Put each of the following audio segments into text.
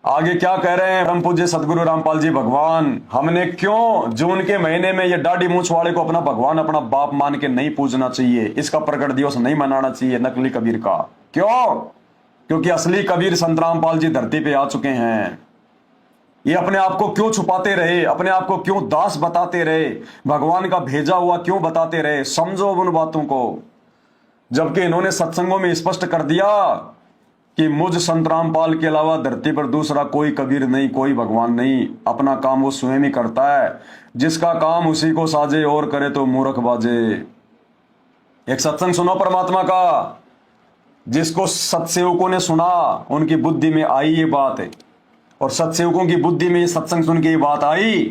आगे क्या कह रहे हैं परम पूज्य सदगुरु रामपाल जी भगवान। हमने क्यों जून के महीने में ये दाढ़ी मूछ वाले को अपना भगवान अपना बाप मान के नहीं पूजना चाहिए, इसका प्रकट दिवस नहीं मनाना चाहिए नकली कबीर का। क्यों? क्योंकि असली कबीर संत रामपाल जी धरती पे आ चुके हैं। ये अपने आप को क्यों छुपाते रहे, अपने आप को क्यों दास बताते रहे, भगवान का भेजा हुआ क्यों बताते रहे? समझो उन बातों को। जबकि इन्होंने सत्संगों में स्पष्ट कर दिया कि मुझ संत रामपाल के अलावा धरती पर दूसरा कोई कबीर नहीं, कोई भगवान नहीं। अपना काम वो स्वयं ही करता है। जिसका काम उसी को साजे और करे तो मूर्ख बाजे। एक सत्संग सुनो परमात्मा का, जिसको सत्सेवकों ने सुना उनकी बुद्धि में आई ये बात है, और सत्सेवकों की बुद्धि में ये सत्संग सुन के ये बात आई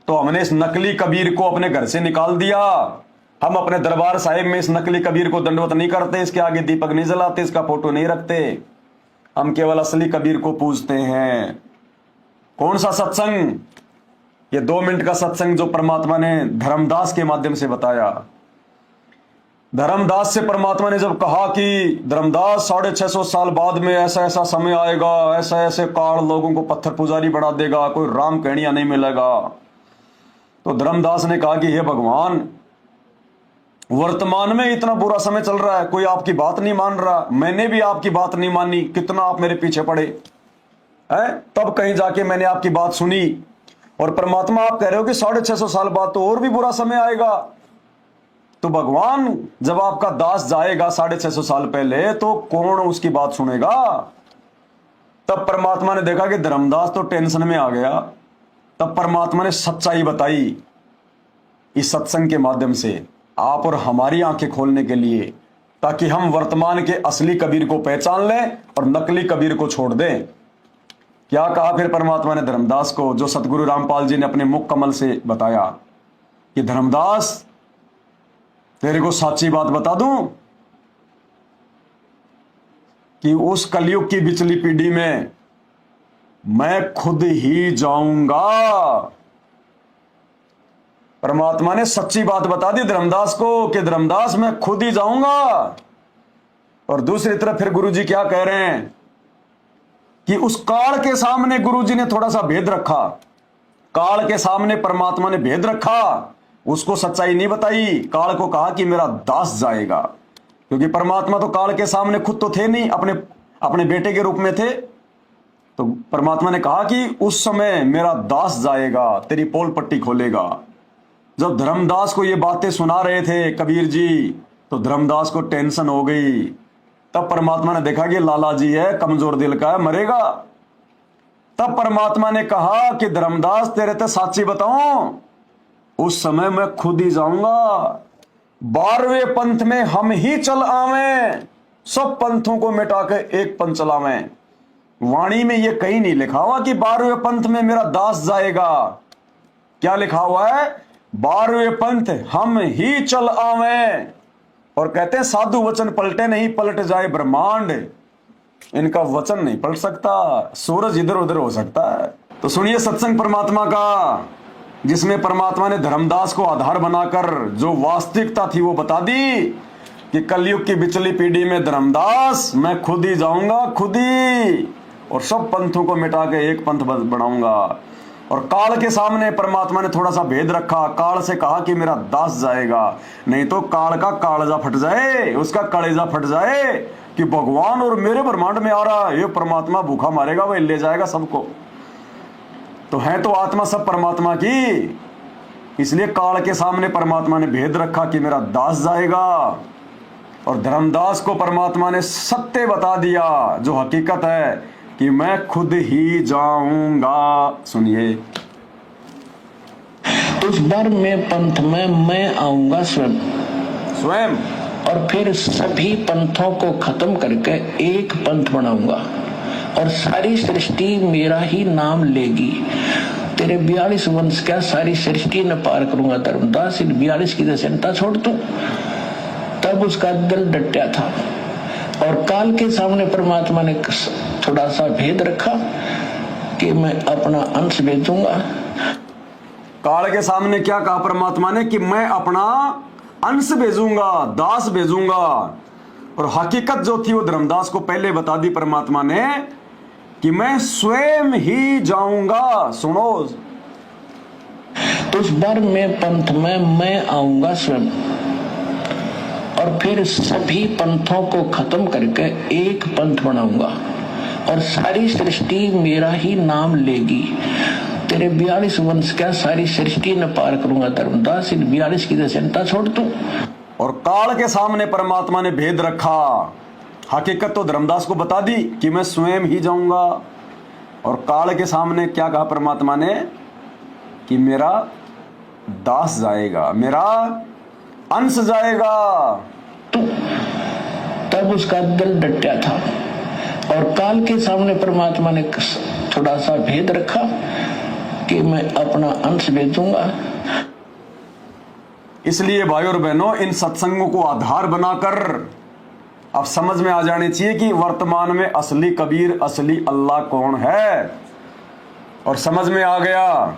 तो हमने इस नकली कबीर को अपने घर से निकाल दिया। हम अपने दरबार साहिब में इस नकली कबीर को दंडवत नहीं करते, इसके आगे दीपक नहीं जलाते, इसका फोटो नहीं रखते। हम केवल असली कबीर को पूजते हैं। कौन सा सत्संग? ये 2 मिनट का सत्संग जो परमात्मा ने धर्मदास के माध्यम से बताया। धर्मदास से परमात्मा ने जब कहा कि धर्मदास 650 साल बाद में ऐसा ऐसा समय आएगा, ऐसा ऐसे काल लोगों को पत्थर पुजारी बढ़ा देगा, कोई राम कहनिया नहीं मिलेगा, तो धर्मदास ने कहा कि हे भगवान, वर्तमान में इतना बुरा समय चल रहा है, कोई आपकी बात नहीं मान रहा, मैंने भी आपकी बात नहीं मानी, कितना आप मेरे पीछे पड़े हैं, तब कहीं जाके मैंने आपकी बात सुनी। और परमात्मा आप कह रहे हो कि 650 साल बाद तो और भी बुरा समय आएगा। तो भगवान जब आपका दास जाएगा 650 साल पहले तो कौन उसकी बात सुनेगा? तब परमात्मा ने देखा कि धर्मदास तो टेंशन में आ गया। तब परमात्मा ने सच्चाई बताई इस सत्संग के माध्यम से, आप और हमारी आंखें खोलने के लिए, ताकि हम वर्तमान के असली कबीर को पहचान लें और नकली कबीर को छोड़ दें। क्या कहा फिर परमात्मा ने धर्मदास को, जो सतगुरु रामपाल जी ने अपने मुख कमल से बताया कि धर्मदास तेरे को सच्ची बात बता दूं कि उस कलयुग की बिचली पीढ़ी में मैं खुद ही जाऊंगा। परमात्मा ने सच्ची बात बता दी धर्मदास को कि धर्मदास मैं खुद ही जाऊंगा। और दूसरी तरफ फिर गुरुजी क्या कह रहे हैं कि उस काल के सामने गुरुजी ने थोड़ा सा भेद रखा। काल के सामने परमात्मा ने भेद रखा, उसको सच्चाई नहीं बताई। काल को कहा कि मेरा दास जाएगा, क्योंकि परमात्मा तो काल के सामने खुद तो थे नहीं, अपने बेटे के रूप में थे। तो परमात्मा ने कहा कि उस समय मेरा दास जाएगा, तेरी पोल पट्टी खोलेगा। जब धर्मदास को ये बातें सुना रहे थे कबीर जी, तो धर्मदास को टेंशन हो गई। तब परमात्मा ने देखा कि लाला जी है, कमजोर दिल का है, मरेगा। तब परमात्मा ने कहा कि धर्मदास तेरे ते साची बताऊं, उस समय मैं खुद ही जाऊंगा। 12वें पंथ में हम ही चल आवें, सब पंथों को मिटा के एक पंथ चलावें। वाणी में यह कहीं नहीं लिखा हुआ कि 12वें पंथ में मेरा दास जाएगा। क्या लिखा हुआ है? 12वें पंथ हम ही चल आवें। और कहते हैं साधु वचन पलटे नहीं, पलट जाए ब्रह्मांड। इनका वचन नहीं पलट सकता, सूरज इधर उधर हो सकता है। तो सुनिए सत्संग परमात्मा का, जिसमें परमात्मा ने धर्मदास को आधार बनाकर जो वास्तविकता थी वो बता दी कि कलयुग की बिचली पीढ़ी में धर्मदास मैं खुद ही जाऊंगा, खुद ही, और सब पंथों को मिटा के एक पंथ बनाऊंगा। और काल के सामने परमात्मा ने थोड़ा सा भेद रखा। काल से कहा कि मेरा दास जाएगा, नहीं तो काल का कालजा फट जाए, उसका कलेजा फट जाए कि भगवान और मेरे ब्रह्मांड में आ रहा है, ये परमात्मा भूखा मारेगा, वह ले जाएगा सबको। तो है तो आत्मा सब परमात्मा की, इसलिए काल के सामने परमात्मा ने भेद रखा कि मेरा दास जाएगा। और धर्मदास को परमात्मा ने सत्य बता दिया, जो हकीकत है, कि मैं खुद ही जाऊंगा। सुनिए, उस बार में पंथ में मैं आऊंगा स्वयं, और फिर सभी पंथों को खत्म करके एक पंथ बनाऊंगा, और सारी सृष्टि मेरा ही नाम लेगी। तेरे 42 वंश क्या सारी सृष्टि न पार करूंगा धर्मदास, इन 42 की चिंता छोड़ तू। तब उसका दिल डटा था, और काल के सामने परमात्मा ने थोड़ा सा भेद रखा कि मैं अपना अंश भेजूंगा। काल के सामने क्या कहा परमात्मा ने कि मैं अपना अंश भेजूंगा, दास भेजूंगा। और हकीकत जो थी वो धर्मदास को पहले बता दी परमात्मा ने कि मैं स्वयं ही जाऊंगा। सुनो, उस बार में पंथ में मैं आऊंगा स्वयं, और फिर सभी पंथों को खत्म करके एक पंथ बनाऊंगा, और सारी सृष्टि मेरा ही नाम लेगी। तेरे 42 वंश क्या सारी सृष्टि न पार करूंगा धर्मदास, इन 42 की चिंता छोड़ तू। और काल के सामने परमात्मा ने भेद रखा। हकीकत तो धर्मदास को बता दी कि मैं स्वयं ही जाऊंगा, और काल के सामने क्या कहा परमात्मा ने कि मेरा दास जाएगा, मेरा अंश जाएगा। तब उसका दिल डटा था, और काल के सामने परमात्मा ने थोड़ा सा भेद रखा कि मैं अपना अंश भेजूंगा। इसलिए भाई और बहनों, इन सत्संगों को आधार बनाकर अब समझ में आ जानी चाहिए कि वर्तमान में असली कबीर, असली अल्लाह कौन है। और समझ में आ गया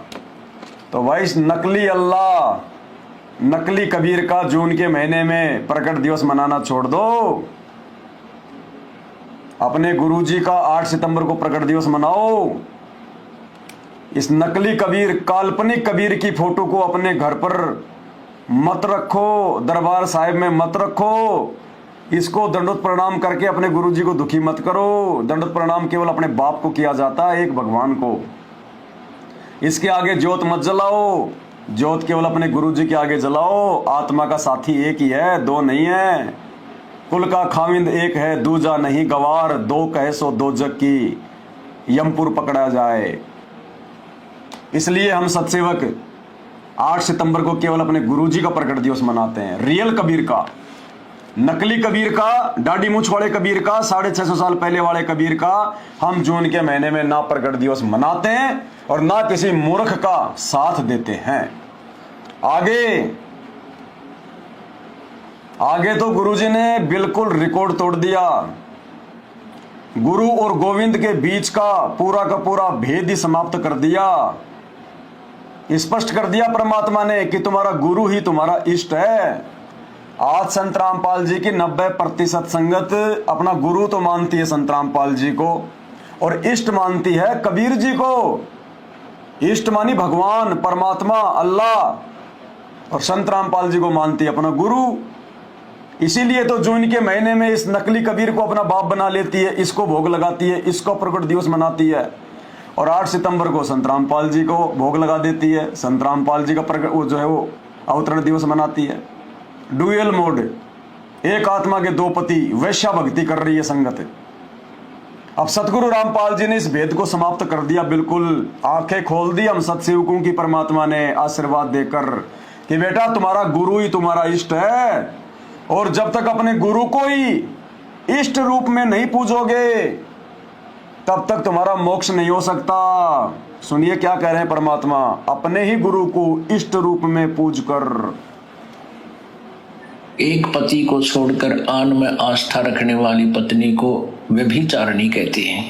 तो भाई इस नकली अल्लाह, नकली कबीर का जून के महीने में प्रकट दिवस मनाना छोड़ दो। अपने गुरुजी का 8 सितंबर को प्रकट दिवस मनाओ। इस नकली कबीर, काल्पनिक कबीर की फोटो को अपने घर पर मत रखो, दरबार साहिब में मत रखो। इसको दंडोत प्रणाम करके अपने गुरुजी को दुखी मत करो। दंडोत प्रणाम केवल अपने बाप को किया जाता है, एक भगवान को। इसके आगे ज्योत मत जलाओ, ज्योत केवल अपने गुरुजी के आगे जलाओ। आत्मा का साथी एक ही है, दो नहीं है। कुल का खाविंद एक है, दूजा नहीं गवार। दो कहे सो दो जग की, यमपुर पकड़ा जाए। इसलिए हम सत्सेवक 8 सितंबर को केवल अपने गुरुजी का प्रकट दिवस मनाते हैं। रियल कबीर का, नकली कबीर का, दाढ़ी मूछ वाले कबीर का, 650 साल पहले वाले कबीर का हम जून के महीने में ना प्रकट दिवस मनाते हैं और ना किसी मूर्ख का साथ देते हैं। आगे तो गुरुजी ने बिल्कुल रिकॉर्ड तोड़ दिया। गुरु और गोविंद के बीच का पूरा भेद ही समाप्त कर दिया। स्पष्ट कर दिया परमात्मा ने कि तुम्हारा गुरु ही तुम्हारा इष्ट है। आज संत रामपाल जी की 90% संगत अपना गुरु तो मानती है संत रामपाल जी को, और इष्ट मानती है कबीर जी को। इष्ट मानी भगवान, परमात्मा, अल्लाह, और संत रामपाल जी को मानती है अपना गुरु। इसीलिए तो जून के महीने में इस नकली कबीर को अपना बाप बना लेती है, इसको भोग लगाती है, इसको प्रकट दिवस मनाती है, और 8 सितंबर को संत रामपाल जी को भोग लगा देती है। संत रामपाल जी का प्रकट वो जो है वो अवतरण दिवस मनाती है। डुअल मोड, एक आत्मा के दो पति, वैश्या भक्ति कर रही है संगत। अब सतगुरु रामपाल जी ने इस भेद को समाप्त कर दिया, बिल्कुल आंखें खोल दी हम सत्सेवकों की परमात्मा ने आशीर्वाद देकर कि बेटा तुम्हारा गुरु ही तुम्हारा इष्ट है, और जब तक अपने गुरु को ही इष्ट रूप में नहीं पूजोगे तब तक तुम्हारा मोक्ष नहीं हो सकता। सुनिए क्या कह रहे हैं परमात्मा, अपने ही गुरु को इष्ट रूप में पूज कर। एक पति को छोड़कर आन में आस्था रखने वाली पत्नी को व्यभिचारिणी कहते हैं।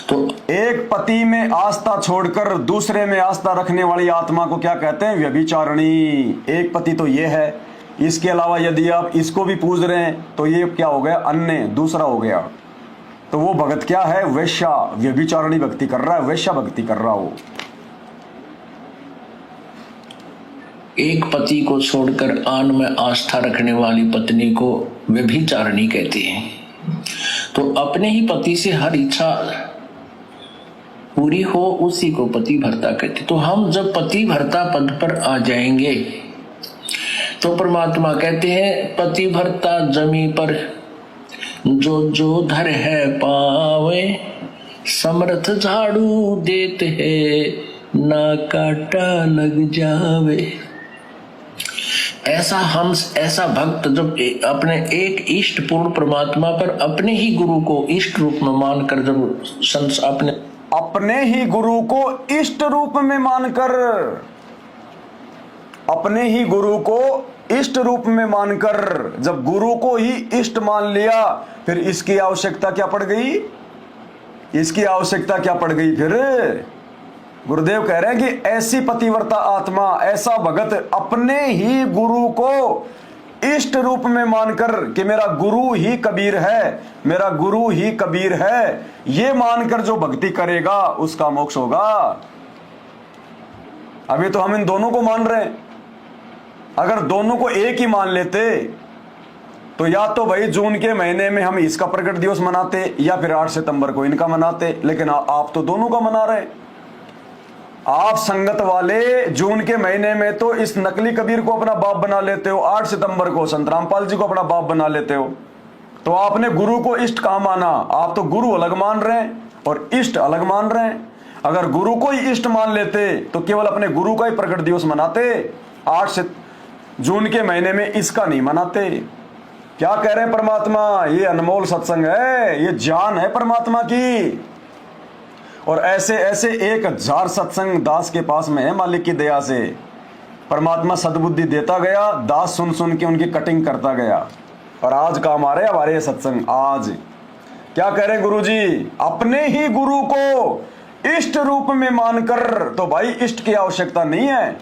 तो एक पति में आस्था छोड़कर दूसरे में आस्था रखने वाली आत्मा को क्या कहते हैं? व्यभिचारिणी। एक पति तो ये है, इसके अलावा यदि आप इसको भी पूज रहे हैं तो ये क्या हो गया? अन्य, दूसरा हो गया। तो वो भगत क्या है? वैश्या, व्यभिचारिणी भक्ति कर रहा है, वैश्या भक्ति कर रहा हो। एक पति को छोड़कर आन में आस्था रखने वाली पत्नी को व्यभिचारिणी कहते हैं। तो अपने ही पति से हर इच्छा पूरी हो उसी को पति भर्ता कहते। तो हम जब पति भर्ता पद पर आ जाएंगे तो परमात्मा कहते हैं पति भर्ता जमी पर जो जो धर है पावे, समर्थ झाड़ू देते है ना काटा लग जावे। ऐसा भक्त जब अपने एक इष्ट पूर्ण परमात्मा पर अपने ही गुरु को इष्ट रूप में मानकर, जब अपने ही गुरु को इष्ट रूप में मानकर, अपने ही गुरु को इष्ट रूप में मानकर जब गुरु को ही इष्ट मान लिया, फिर इसकी आवश्यकता क्या पड़ गई? इसकी आवश्यकता क्या पड़ गई फिर? गुरुदेव कह रहे हैं कि ऐसी पतिव्रता आत्मा, ऐसा भगत अपने ही गुरु को इष्ट रूप में मानकर कि मेरा गुरु ही कबीर है, मेरा गुरु ही कबीर है, ये मानकर जो भक्ति करेगा उसका मोक्ष होगा। अभी तो हम इन दोनों को मान रहे हैं। अगर दोनों को एक ही मान लेते तो या तो भाई जून के महीने में हम इसका प्रकट दिवस मनाते या फिर 8 सितंबर को इनका मनाते, लेकिन आप तो दोनों का मना रहे हैं। आप संगत वाले जून के महीने में तो इस नकली कबीर को अपना बाप बना लेते हो, 8 सितंबर को संत रामपाल जी को अपना बाप बना लेते हो। तो आपने गुरु को इष्ट कहां माना? आप तो गुरु अलग मान रहे हैं और इष्ट अलग मान रहे हैं। अगर गुरु को ही इष्ट मान लेते तो केवल अपने गुरु का ही प्रकट दिवस मनाते, 8 जून के महीने में इसका नहीं मनाते। क्या कह रहे हैं परमात्मा? ये अनमोल सत्संग है, ये जान है परमात्मा की। और ऐसे ऐसे 1000 सत्संग दास के पास में है। मालिक की दया से परमात्मा सद्बुद्धि देता गया, दास सुन सुन के उनकी कटिंग करता गया और आज काम आ रहे हमारे ये सत्संग। आज क्या कह रहे हैं गुरु जी? अपने ही गुरु को इष्ट रूप में मानकर, तो भाई इष्ट की आवश्यकता नहीं है,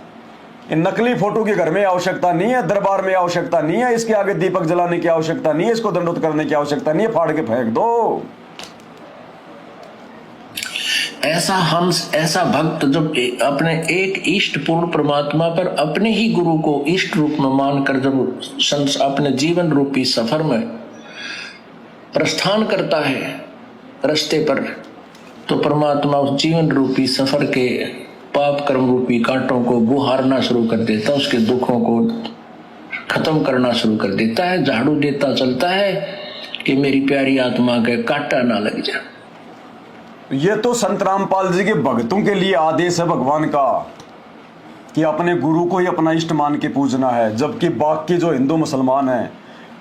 इन नकली फोटो के घर में आवश्यकता नहीं है, दरबार में आवश्यकता नहीं है, इसके आगे दीपक जलाने की आवश्यकता नहीं है, इसको दंडोत करने की आवश्यकता नहीं है, फाड़ के फेंक दो। ऐसा हंस, ऐसा भक्त जब अपने एक इष्ट पूर्ण परमात्मा पर अपने ही गुरु को इष्ट रूप में मानकर जब अपने जीवन रूपी सफर में प्रस्थान करता है रास्ते पर, तो परमात्मा उस जीवन रूपी सफर के पाप कर्म रूपी कांटों को बुहारना शुरू कर देता, उसके दुखों को खत्म करना शुरू कर देता है, झाड़ू देता चलता है कि मेरी प्यारी आत्मा के कांटा ना लग जाए। ये तो संत रामपाल जी के भक्तों के लिए आदेश है भगवान का कि अपने गुरु को ही अपना इष्ट मान के पूजना है, जबकि बाकी जो हिंदू मुसलमान हैं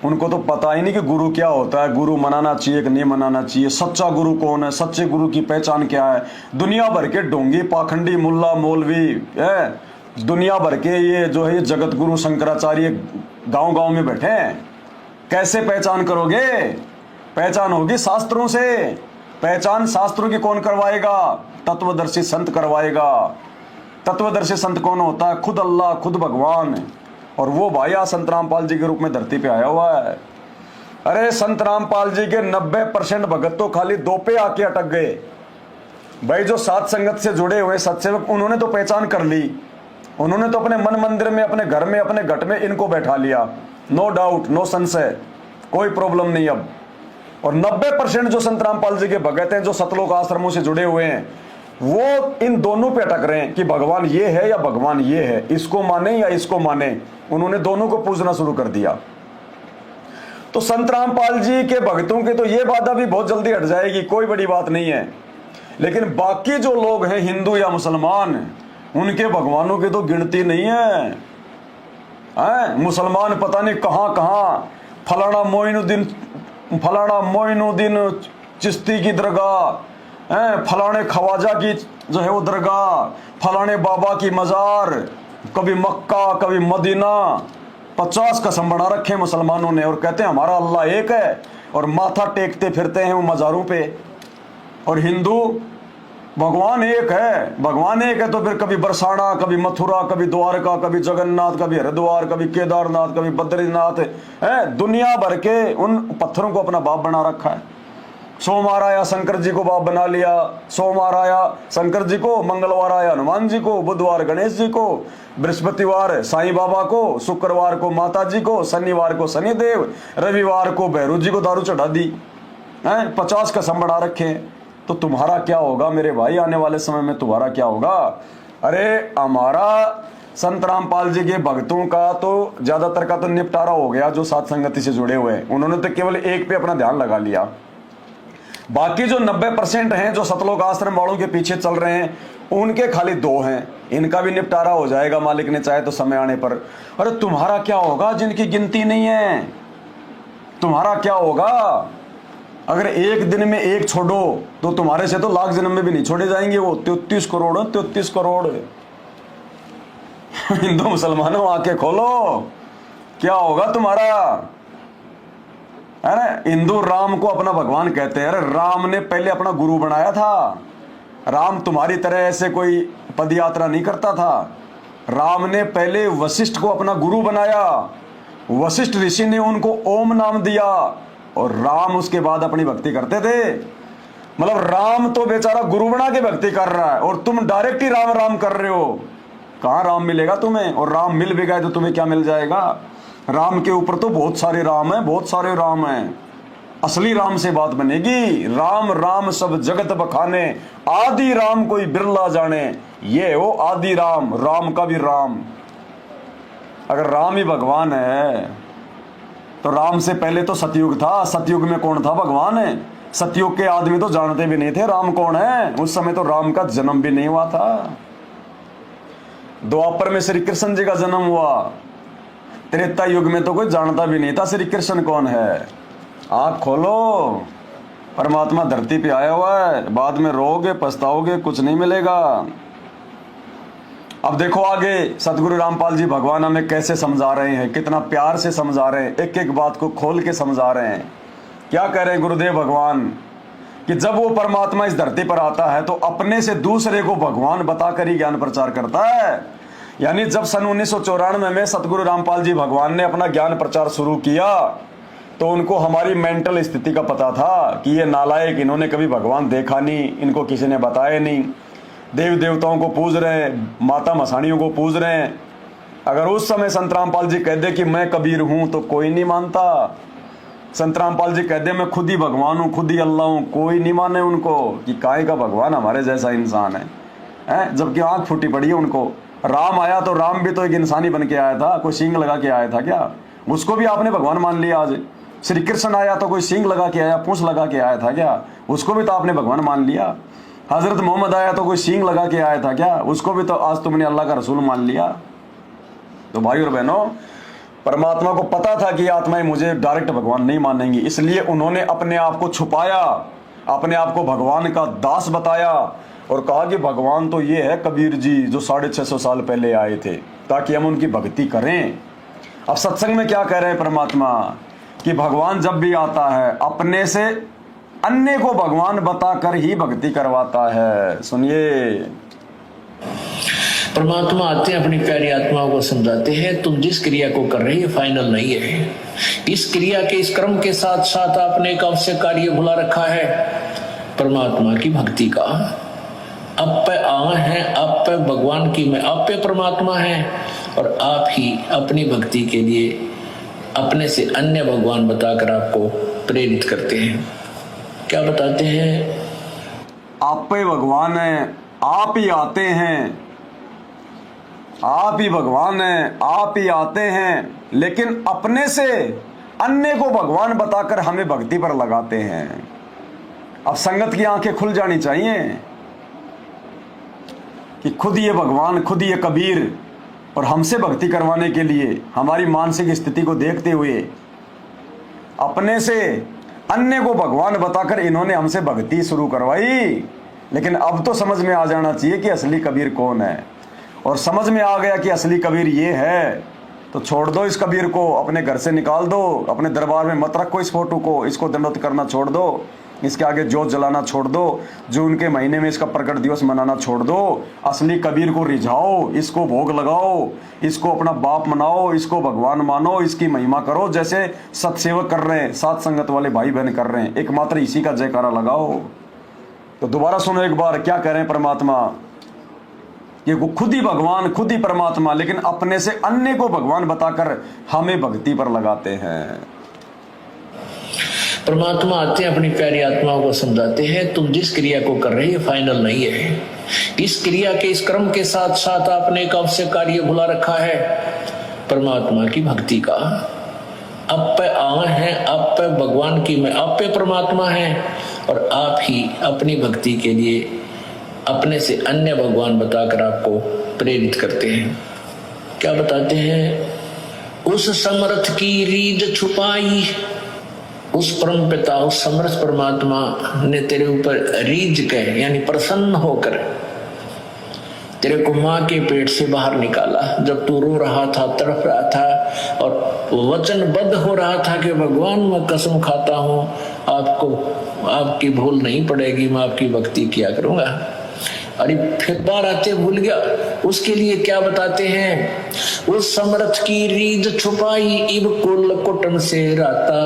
उनको तो पता ही नहीं कि गुरु क्या होता है, गुरु मनाना चाहिए कि नहीं मनाना चाहिए, सच्चा गुरु कौन है, सच्चे गुरु की पहचान क्या है। दुनिया भर के ढोंगी पाखंडी मुल्ला मौलवी है, दुनिया भर के ये जो है जगत गुरु शंकराचार्य गांव गांव में बैठे हैं। कैसे पहचान करोगे? पहचान होगी शास्त्रों से। पहचान शास्त्रों की कौन करवाएगा? तत्वदर्शी संत करवाएगा। तत्वदर्शी संत कौन होता है? खुद अल्लाह, खुद भगवान। और वो भाई संत रामपाल जी के रूप में धरती पे आया हुआ है। अरे संत रामपाल जी के 90% भगत तो खाली 2 पे आके अटक गए। भाई जो सात संगत से जुड़े हुए सत्सेवक, उन्होंने तो पहचान कर ली, उन्होंने तो अपने मन मंदिर में, अपने घर में, अपने घट में इनको बैठा लिया। नो डाउट, नो संशय, कोई प्रॉब्लम नहीं अब। और 90% जो संत रामपाल जी के भगत हैं, जो सतलोक आश्रमों से जुड़े हुए हैं, वो इन दोनों पे अटक रहे हैं कि भगवान ये है या भगवान ये है, इसको माने या इसको माने। उन्होंने दोनों को पूजना शुरू कर दिया। तो संत रामपाल जी के भक्तों की तो ये बाधा भी बहुत जल्दी हट जाएगी, कोई बड़ी बात नहीं है। लेकिन बाकी जो लोग हैं, हिंदू या मुसलमान, उनके भगवानों की तो गिनती नहीं है। मुसलमान पता नहीं कहां कहां, फलाना मोइनुद्दीन चिश्ती की दरगाह, फलाने खवाजा की जो है वो दरगाह, फलाने बाबा की मजार, कभी मक्का कभी मदीना, 50 कसम बना रखे मुसलमानों ने, और कहते हैं हमारा अल्लाह एक है, और माथा टेकते फिरते हैं वो मजारों पे। और हिंदू भगवान एक है, भगवान एक है तो फिर कभी बरसाना, कभी मथुरा, कभी द्वारका, कभी जगन्नाथ, कभी हरिद्वार, कभी केदारनाथ, कभी बद्रीनाथ है। दुनिया भर के उन पत्थरों को अपना बाप बना रखा है। सोमवार आया शंकर जी को बाप बना लिया, सोमवार आया शंकर जी को, मंगलवार आया हनुमान जी को, बुधवार गणेश जी को, बृहस्पतिवार साईं बाबा को, शुक्रवार को माता जी को, शनिवार को शनिदेव, रविवार को भैरू जी को दारू चढ़ा दी। 50 कसम बढ़ा रखे। तो तुम्हारा क्या होगा मेरे भाई? आने वाले समय में तुम्हारा क्या होगा? अरे हमारा संत रामपाल जी के भक्तों का तो ज्यादातर का तो निपटारा हो गया, जो सात संगति से जुड़े हुए हैं। उन्होंने तो केवल एक पे अपना ध्यान लगा लिया। बाकी जो 90% हैं, जो सतलोक आश्रम वालों के पीछे चल रहे हैं, उनके खाली 2 हैं। इनका भी निपटारा हो जाएगा मालिक ने चाहे तो समय आने पर। अरे तुम्हारा क्या होगा जिनकी गिनती नहीं है? तुम्हारा क्या होगा? अगर एक दिन में एक छोड़ो तो तुम्हारे से तो लाख जन्म में भी नहीं छोड़े जाएंगे वो। 33 करोड़ 33 करोड़ हिंदू मुसलमानों आंखें खोलो, क्या होगा तुम्हारा? अरे हिंदू राम को अपना भगवान कहते हैं। अरे राम ने पहले अपना गुरु बनाया था। राम तुम्हारी तरह ऐसे कोई पद यात्रा नहीं करता था। राम ने पहले वशिष्ठ को अपना गुरु बनाया, वशिष्ठ ऋषि ने उनको ओम नाम दिया और राम उसके बाद अपनी भक्ति करते थे। मतलब राम तो बेचारा गुरु बना के भक्ति कर रहा है और तुम डायरेक्ट ही राम राम कर रहे हो। कहां राम मिलेगा तुम्हें? और राम मिल भी गए तो तुम्हें क्या मिल जाएगा? राम के ऊपर तो बहुत सारे राम हैं, बहुत सारे राम हैं। असली राम से बात बनेगी। राम राम सब जगत बखाने, आदि राम कोई बिरला जाने। ये हो आदि राम, राम का भी राम। अगर राम ही भगवान है तो राम से पहले तो सतयुग था। सतयुग में कौन था भगवान है? सतयुग के आदमी तो जानते भी नहीं थे राम कौन है। उस समय तो राम का जन्म भी नहीं हुआ था। द्वापर में श्री कृष्ण जी का जन्म हुआ। त्रेता युग में तो कोई जानता भी नहीं था श्री कृष्ण कौन है। आंख खोलो, परमात्मा धरती पे आया हुआ है। बाद में रोओगे, पछताओगे, कुछ नहीं मिलेगा। अब देखो आगे सतगुरु रामपाल जी भगवान हमें कैसे समझा रहे हैं, कितना प्यार से समझा रहे हैं, एक एक बात को खोल के समझा रहे हैं। क्या कह रहे हैं गुरुदेव भगवान कि जब वो परमात्मा इस धरती पर आता है तो अपने से दूसरे को भगवान बताकर ही ज्ञान प्रचार करता है। यानी जब सन 1994 में सतगुरु रामपाल जी भगवान ने अपना ज्ञान प्रचार शुरू किया तो उनको हमारी मेंटल स्थिति का पता था कि ये नालायक, इन्होंने कभी भगवान देखा नहीं, इनको किसी ने बताया नहीं, देव देवताओं को पूज रहे हैं, माता मसाणियों को पूज रहे हैं। अगर उस समय संत रामपाल जी कह दे कि मैं कबीर हूं तो कोई नहीं मानता। संत रामपाल जी कह दे मैं खुद ही भगवान हूं, खुद ही अल्लाह हूं, कोई नहीं माने उनको कि काहे का भगवान हमारे जैसा इंसान है। जबकि आंख फूटी पड़ी है उनको। राम आया तो राम भी तो एक इंसानी बन के आया था, कोई सींग लगा के आया था क्या? उसको भी आपने भगवान मान लिया आज। श्री कृष्ण आया तो कोई सींग लगा के आया, पूंछ लगा के आया था क्या? उसको भी तो आपने भगवान मान लिया। हजरत मोहम्मद आया तो कोई सींग लगा के आया था क्या? उसको भी तो आज तुमने अल्लाह का रसूल मान लिया। तो भाई और बहनों, परमात्मा को पता था कि आत्माएं मुझे डायरेक्ट भगवान नहीं मानेंगी, इसलिए उन्होंने अपने आप को छुपाया, अपने आप को भगवान का दास बताया और कहा कि भगवान तो ये है कबीर जी जो 650 साल पहले आए थे, ताकि हम उनकी भक्ति करें। अब सत्संग में क्या कह रहे हैं परमात्मा कि भगवान जब भी आता है अपने से अन्य को भगवान बताकर ही भक्ति करवाता है। सुनिए, परमात्मा आते हैं, अपनी प्यारी आत्माओं को समझाते हैं तुम जिस क्रिया को कर रहे हो फाइनल नहीं है। इस क्रिया के, इस क्रम के साथ साथ आपने एक अवश्य कार्य भुला रखा है, परमात्मा की भक्ति का। अब पे आ है, अब पे भगवान की मैं, अब पे परमात्मा है और आप ही अपनी भक्ति के लिए अपने से अन्य भगवान बताकर आपको प्रेरित करते हैं। क्या बताते हैं? आप पे भगवान है, आप ही आते हैं, आप ही भगवान हैं, आप ही आते हैं, लेकिन अपने से अन्य को भगवान बताकर हमें भक्ति पर लगाते हैं। अब संगत की आंखें खुल जानी चाहिए कि खुद ये भगवान, खुद ये कबीर और हमसे भक्ति करवाने के लिए हमारी मानसिक स्थिति को देखते हुए अपने से अन्य को भगवान बताकर इन्होंने हमसे भक्ति शुरू करवाई। लेकिन अब तो समझ में आ जाना चाहिए कि असली कबीर कौन है। और समझ में आ गया कि असली कबीर ये है तो छोड़ दो इस कबीर को, अपने घर से निकाल दो, अपने दरबार में मत रखो इस फोटो को, इसको दंडवत करना छोड़ दो, इसके आगे जोत जलाना छोड़ दो, जून के महीने में इसका प्रकट दिवस मनाना छोड़ दो। असली कबीर को रिझाओ, इसको भोग लगाओ, इसको अपना बाप मनाओ, इसको भगवान मानो, इसकी महिमा करो जैसे सत्सेवक कर रहे हैं, साथ संगत वाले भाई बहन कर रहे हैं। एकमात्र इसी का जयकारा लगाओ। तो दोबारा सुनो एक बार क्या कह रहे हैं परमात्मा कि वो खुद ही भगवान, खुद ही परमात्मा, लेकिन अपने से अन्य को भगवान बताकर हमें भक्ति पर लगाते हैं। परमात्मा आते हैं, अपनी प्यारी आत्माओं को समझाते हैं तुम जिस क्रिया को कर रहे हो फाइनल नहीं है। इस क्रिया के, इस क्रम के साथ साथ आपने एक अवश्य कार्य भुला रखा है, परमात्मा की भक्ति का। अब पे आ है, अब पे भगवान की मैं, अब पे परमात्मा है और आप ही अपनी भक्ति के लिए अपने से अन्य भगवान बताकर आपको प्रेरित करते हैं। क्या बताते हैं? उस समर्थ की रीझ छुपाई, उस परम पिता, उस समर्थ परमात्मा ने तेरे ऊपर रीझ के यानी प्रसन्न होकर तेरे को मां के पेट से बाहर निकाला। जब तू रो रहा था, तड़प रहा था और वचनबद्ध हो रहा था कि भगवान मैं कसम खाता हूं आपको, आपकी भूल नहीं पड़ेगी, मैं आपकी भक्ति किया करूंगा। अरे फिर बार आते भूल गया। उसके लिए क्या बताते हैं, उस समर्थ की रीद छुपाई इब कुल कुटुंब से राता,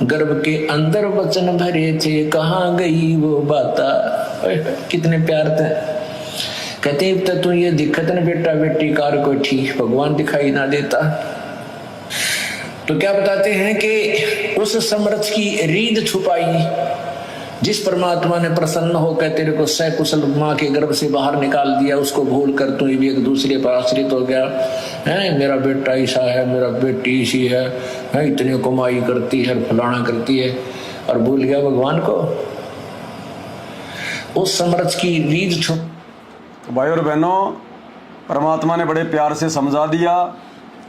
गर्भ के अंदर वचन भरे थे कहाँ गई वो बाता। कितने प्यार थे। कहते अब तू ये दिक्कत न बेटा बेटी कार को ठीक भगवान दिखाई ना देता। तो क्या बताते हैं कि उस समर्थ की रीद छुपाई, जिस परमात्मा ने प्रसन्न होकर तेरे को सकुशल माँ के गर्भ से बाहर निकाल दिया, उसको भूल कर तू भी एक दूसरे पर आश्रित हो गया है। मेरा बेटा ऐसा है, मेरा बेटी ऐसी है, इतनी कमाई करती है, फलाना करती है, और भूल गया भगवान को। उस समर्थ की रीद छुप। भाई और बहनों, परमात्मा ने बड़े प्यार से समझा दिया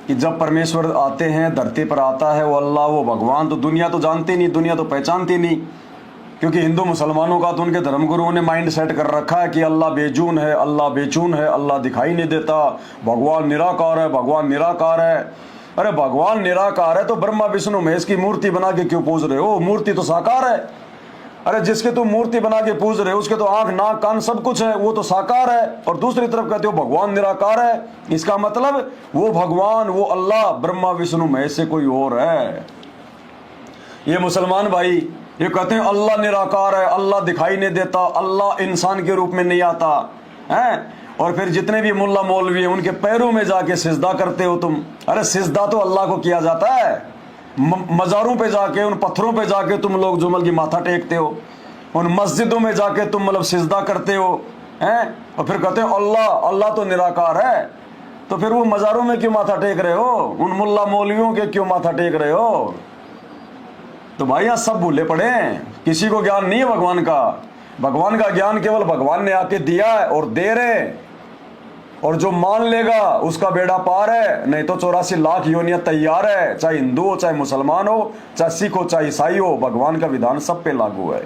कि जब परमेश्वर आते हैं, धरती पर आता है वो अल्लाह, वो भगवान, तो दुनिया तो जानती नहीं, दुनिया तो पहचानती नहीं, क्योंकि हिंदू मुसलमानों का तो उनके धर्मगुरुओं ने माइंड सेट कर रखा है कि अल्लाह बेजून है, अल्लाह बेचून है, अल्लाह दिखाई नहीं देता, भगवान निराकार है, भगवान निराकार है। अरे भगवान निराकार है तो ब्रह्मा विष्णु महेश की मूर्ति बना के क्यों पूज रहे हो? मूर्ति तो साकार है। अरे जिसके तुम मूर्ति बना के पूज रहे हो उसके तो आंख नाक कान सब कुछ है, वो तो साकार है। और दूसरी तरफ कहते हो भगवान निराकार है, इसका मतलब वो भगवान, वो अल्लाह ब्रह्मा विष्णु महेश से कोई और है। ये मुसलमान भाई ये कहते हैं अल्लाह निराकार है, अल्लाह दिखाई नहीं देता, अल्लाह इंसान के रूप में नहीं आता है। और फिर जितने भी मुल्ला मौलवी हैं उनके पैरों में जाके सिजदा करते हो तुम। अरे सिजदा तो अल्लाह को किया जाता है, मज़ारों पे जाके, उन पत्थरों पे जाके तुम लोग जुमल की माथा टेकते हो, उन मस्जिदों में जाके तुम मतलब सिजदा करते हो हैं, और फिर कहते हो अल्लाह, अल्लाह तो निराकार है। तो फिर वो मज़ारों में क्यों माथा टेक रहे हो? उन मुल्ला मौलवियों के क्यों माथा टेक रहे हो? तो भाई यहाँ सब भूले पड़े हैं, किसी को ज्ञान नहीं है भगवान का। भगवान का ज्ञान केवल भगवान ने आके दिया है और दे रहे, और जो मान लेगा उसका बेड़ा पार है, नहीं तो 84 लाख योनियां तैयार है, चाहे हिंदू हो, चाहे मुसलमान हो, चाहे सिख हो, चाहे ईसाई हो, भगवान का विधान सब पे लागू है।